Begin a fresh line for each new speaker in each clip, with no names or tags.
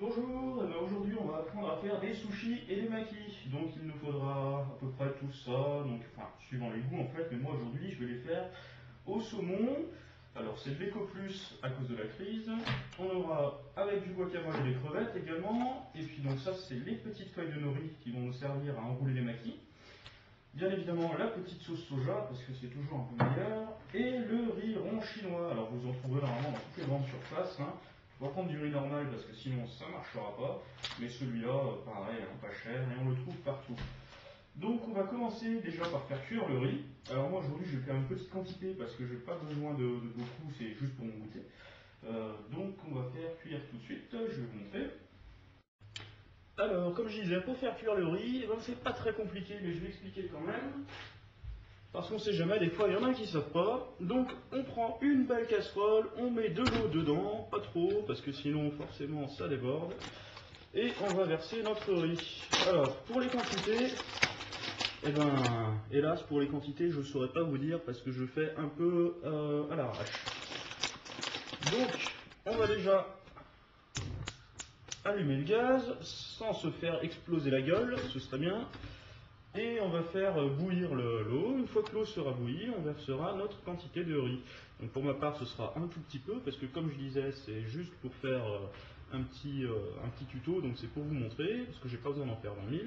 Bonjour, aujourd'hui on va apprendre à faire des sushis et des makis. Donc il nous faudra à peu près tout ça, donc, enfin suivant les goûts en fait, mais moi aujourd'hui je vais les faire au saumon. Alors c'est de l'éco plus à cause de la crise. On aura avec du guacamole et des crevettes également. Et puis donc ça c'est les petites feuilles de nori qui vont nous servir à enrouler les makis. Bien évidemment la petite sauce soja parce que c'est toujours un peu meilleur. Et le riz rond chinois. Alors vous en trouverez normalement dans toutes les grandes surfaces. On va prendre du riz normal parce que sinon ça ne marchera pas. Mais celui-là, pareil, pas cher et on le trouve partout. Donc on va commencer déjà par faire cuire le riz. Alors moi aujourd'hui je vais faire une petite quantité parce que je n'ai pas besoin de beaucoup, c'est juste pour mon goûter. Donc on va faire cuire tout de suite, je vais vous montrer. Alors comme je disais, pour faire cuire le riz, c'est pas très compliqué mais je vais expliquer quand même. Parce qu'on sait jamais, des fois il y en a qui ne savent pas. Donc on prend une belle casserole, on met de l'eau dedans, pas trop, parce que sinon forcément ça déborde. Et on va verser notre riz. Alors pour les quantités, eh ben hélas pour les quantités je ne saurais pas vous dire parce que je fais un peu à l'arrache. Donc on va déjà allumer le gaz sans se faire exploser la gueule, ce serait bien. Et on va faire bouillir l'eau. Une fois que l'eau sera bouillie, on versera notre quantité de riz. Donc pour ma part, ce sera un tout petit peu, parce que comme je disais, c'est juste pour faire un petit tuto, donc c'est pour vous montrer, parce que j'ai pas besoin d'en faire 20 000.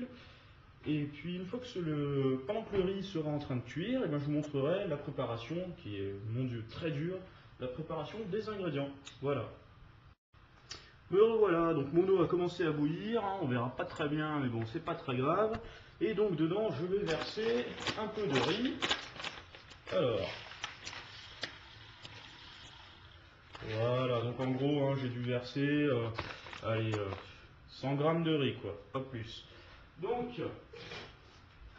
Et puis une fois que pendant que le riz sera en train de cuire, et bien, je vous montrerai la préparation, qui est, mon Dieu, très dure, la préparation des ingrédients. Voilà. Me revoilà, donc mon eau a commencé à bouillir, on verra pas très bien, mais bon, c'est pas très grave. Et donc dedans, je vais verser un peu de riz. Alors, voilà, donc en gros, j'ai dû verser, 100 grammes de riz, quoi, pas plus. Donc,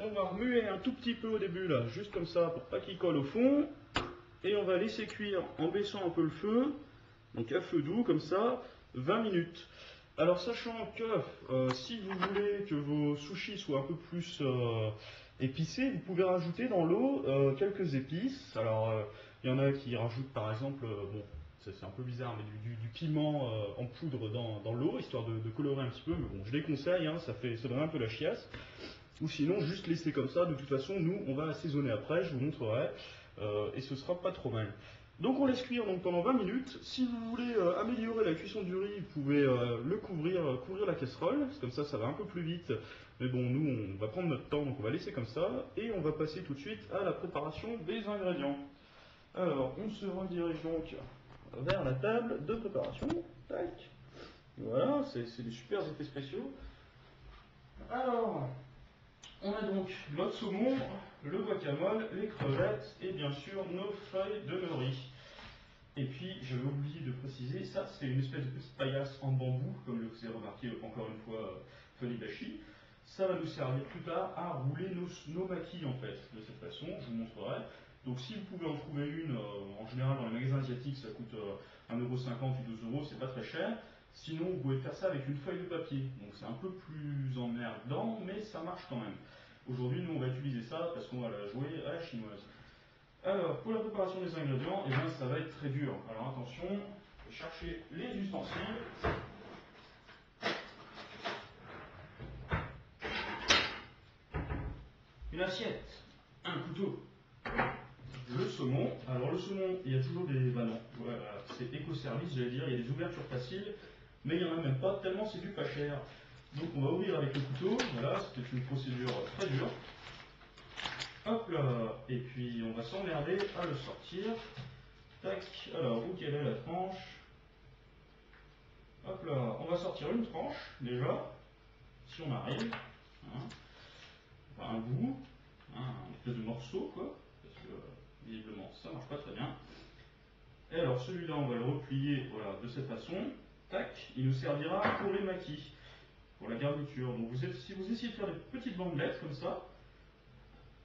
on va remuer un tout petit peu au début, là, juste comme ça, pour pas qu'il colle au fond. Et on va laisser cuire en baissant un peu le feu, donc à feu doux, comme ça, 20 minutes. Alors sachant que si vous voulez que vos sushis soient un peu plus épicés, vous pouvez rajouter dans l'eau quelques épices. Alors il y en a qui rajoutent par exemple, bon c'est un peu bizarre, mais du piment en poudre dans l'eau, histoire de colorer un petit peu, mais bon je déconseille, ça donne un peu la chiasse. Ou sinon juste laisser comme ça, de toute façon nous on va assaisonner après, je vous montrerai, et ce sera pas trop mal. Donc on laisse cuire donc pendant 20 minutes. Si vous voulez améliorer la cuisson du riz, vous pouvez le couvrir la casserole, comme ça va un peu plus vite. Mais bon, nous on va prendre notre temps, donc on va laisser comme ça. Et on va passer tout de suite à la préparation des ingrédients. Alors on se redirige donc vers la table de préparation. Tac. Voilà, c'est des super effets spéciaux. Alors, on a donc notre saumon, le guacamole, les crevettes et bien sûr nos feuilles de nori. Et puis, j'avais oublié de préciser, ça c'est une espèce de petite paillasse en bambou, comme je vous ai remarqué encore une fois Felibashi. Ça va nous servir plus tard à rouler nos makis en fait, de cette façon, je vous montrerai. Donc si vous pouvez en trouver une, en général dans les magasins asiatiques ça coûte 1,50 € ou 2 €, c'est pas très cher. Sinon vous pouvez faire ça avec une feuille de papier, donc c'est un peu plus emmerdant, mais ça marche quand même. Aujourd'hui nous on va utiliser ça parce qu'on va la jouer à la chinoise. Alors, pour la préparation des ingrédients, ça va être très dur. Alors attention, je vais chercher les ustensiles. Une assiette, un couteau, le saumon. Alors le saumon, il y a toujours des... Bah non, voilà, c'est éco-service, j'allais dire, il y a des ouvertures faciles, mais il n'y en a même pas, tellement c'est du pas cher. Donc on va ouvrir avec le couteau, voilà, c'était une procédure très dure. Hop là, et puis on va s'emmerder à le sortir. Tac, alors où quelle est la tranche? Hop là, on va sortir une tranche déjà, si on arrive, enfin un bout, un espèce de morceau quoi, parce que visiblement ça marche pas très bien. Et alors celui-là on va le replier voilà, de cette façon, tac, il nous servira pour les makis, pour la garniture. Donc si vous essayez de faire des petites bandelettes comme ça,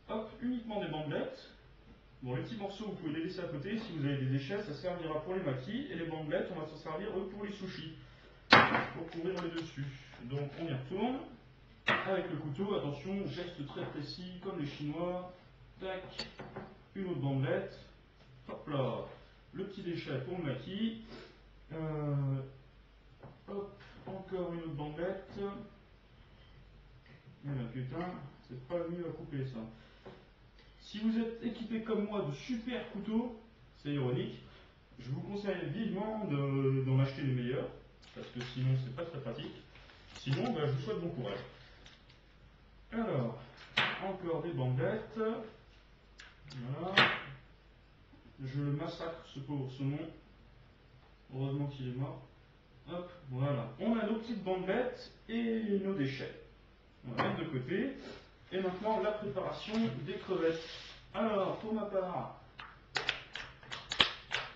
hop, uniquement des bandelettes. Bon, les petits morceaux, vous pouvez les laisser à côté. Si vous avez des déchets, ça servira pour les makis. Et les bandelettes, on va s'en servir eux pour les sushis, pour couvrir les dessus. Donc, on y retourne. Avec le couteau, attention, geste très précis, comme les Chinois. Tac, une autre bandelette. Hop là, le petit déchet pour le maki. Hop, encore une autre bandelette. Eh ben putain, c'est pas le mieux à couper ça. Si vous êtes équipé comme moi de super couteaux, c'est ironique, je vous conseille vivement d'en acheter les meilleurs, parce que sinon c'est pas très pratique. Sinon, ben, je vous souhaite bon courage. Alors, encore des bandelettes. Voilà. Je le massacre ce pauvre saumon. Heureusement qu'il est mort. Hop, voilà. On a nos petites bandelettes et nos déchets. On va mettre de côté. Et maintenant, la préparation des crevettes. Alors, pour ma part,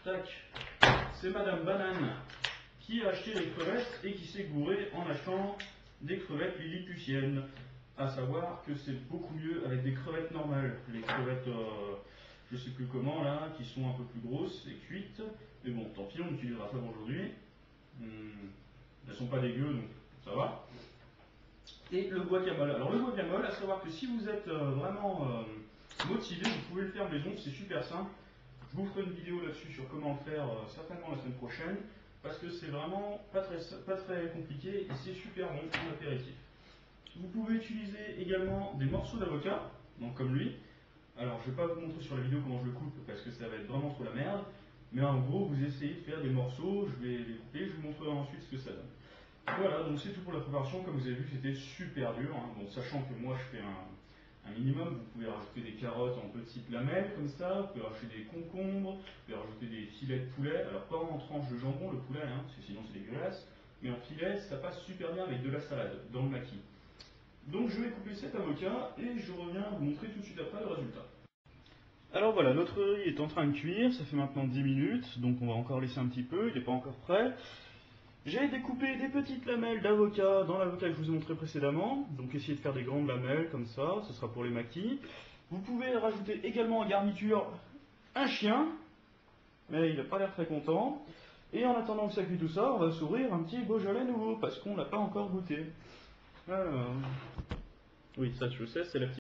tac, c'est Madame Banane qui a acheté les crevettes et qui s'est gourée en achetant des crevettes lilliputiennes. À savoir que c'est beaucoup mieux avec des crevettes normales. Les crevettes, je sais plus comment là, qui sont un peu plus grosses et cuites. Mais bon, tant pis, on n'utilisera pas aujourd'hui. Elles sont pas dégueu, donc ça va. Et le guacamole. Alors le guacamole, à savoir que si vous êtes vraiment motivé, vous pouvez le faire maison, c'est super simple. Je vous ferai une vidéo là-dessus sur comment le faire certainement la semaine prochaine, parce que c'est vraiment pas très compliqué et c'est super bon en apéritif. Vous pouvez utiliser également des morceaux d'avocat, donc comme lui. Alors je ne vais pas vous montrer sur la vidéo comment je le coupe parce que ça va être vraiment trop la merde. Mais en gros, vous essayez de faire des morceaux, je vais les couper, je vous montrerai ensuite ce que ça donne. Voilà, donc c'est tout pour la préparation. Comme vous avez vu, c'était super dur. Hein. Bon, sachant que moi je fais un minimum, vous pouvez rajouter des carottes en petites lamelles comme ça, vous pouvez rajouter des concombres, vous pouvez rajouter des filets de poulet. Alors pas en tranches de jambon le poulet, hein, parce que sinon c'est dégueulasse. Mais en filet, ça passe super bien avec de la salade dans le maquis. Donc je vais couper cet avocat et je reviens vous montrer tout de suite après le résultat. Alors voilà, notre riz est en train de cuire, ça fait maintenant 10 minutes, donc on va encore laisser un petit peu, il n'est pas encore prêt. J'ai découpé des petites lamelles d'avocat dans l'avocat que je vous ai montré précédemment, donc essayez de faire des grandes lamelles comme ça, ce sera pour les maquis. Vous pouvez rajouter également en garniture un chien, mais il n'a pas l'air très content. Et en attendant que ça cuit tout ça, on va s'ouvrir un petit Beaujolais nouveau, parce qu'on l'a pas encore goûté. Alors... Oui, ça je sais, c'est la petite...